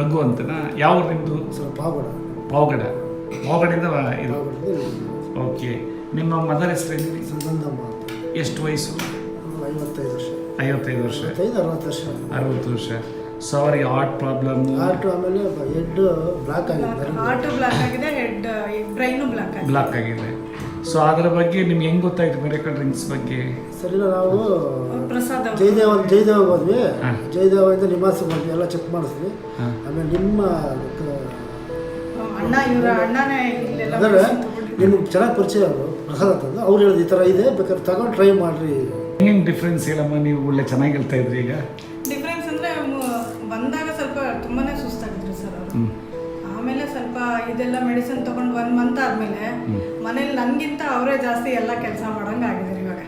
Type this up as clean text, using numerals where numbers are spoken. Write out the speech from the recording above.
ರಘು ಅಂತನಾ? ಯಾವ ನಿಮ್ಮದು? ಸರ್ ಪಾವಗಡದಿಂದ ಇದು. ಓಕೆ. ನಿಮ್ಮ ಮದರ್ ಹೆಸರು? ಸುನಂದಮ್ಮ. ಎಷ್ಟು ವಯಸ್ಸು? 55 ವರ್ಷ. 60 ವರ್ಷ. ಸೊ ಅವರಿಗೆ ಹಾರ್ಟ್ ಪ್ರಾಬ್ಲಮ್, ಆಮೇಲೆ ಹೆಡ್ ಬ್ಲಾಕ್ ಆಗಿದೆ, ಹೆಡ್ ಬ್ರೈನು ಬ್ಲಾಕ್ ಆಗಿದೆ. ಸೊ ಅದರ ಬಗ್ಗೆ ನಿಮ್ಗೆ ಹೆಂಗೆ ಗೊತ್ತಾಯ್ತು ಮಿರಾಕಲ್ ಡ್ರಿಂಕ್ಸ್ ಬಗ್ಗೆ? ಸರಿ, ನಾವು ಜಯದೇವ ಹೋದ್ವಿ. ಜಯದೇವಿಂದ ನಿವಾಸ ಬಂದ್ವಿ, ಎಲ್ಲ ಚೆಕ್ ಮಾಡಿದ್ವಿ. ಆಮೇಲೆ ನಿಮ್ಮ ಅಂದರೆ ನಿಮ್ಗೆ ಚೆನ್ನಾಗಿ ಪರಿಚಯ ಅವರು ಪ್ರಸಾದ ಅಂತಂದು ಅವ್ರು ಹೇಳಿದ್ರು ಈ ಥರ ಇದೆ, ಬೇಕಾದ್ರೆ ತಗೊಂಡು ಟ್ರೈ ಮಾಡಿರಿ. ಹೆಂಗೆ ಡಿಫ್ರೆನ್ಸ್ ಹೇಳಮ್ಮ? ನೀವು ಒಳ್ಳೆ ಚೆನ್ನಾಗಿ ಹೇಳ್ತಾ ಇದ್ರಿ. ಈಗ ಡಿಫ್ರೆನ್ಸ್ ಅಂದರೆ ಬಂದಾಗ ಸ್ವಲ್ಪ ತುಂಬಾ ಸುಸ್ತಾಗಿದ್ರು ಸರ್ ಅವರು. ಆಮೇಲೆ ಸ್ವಲ್ಪ ಇದೆಲ್ಲ ಮೆಡಿಸಿನ್ ತೊಗೊಂಡು 1 ಮಂತ್ ಆದಮೇಲೆ ಮನೇಲಿ ನನಗಿಂತ ಅವರೇ ಜಾಸ್ತಿ ಎಲ್ಲ ಕೆಲಸ ಮಾಡೋಂಗೆ ಆಗಿದ್ದಾರೆ ಇವಾಗ.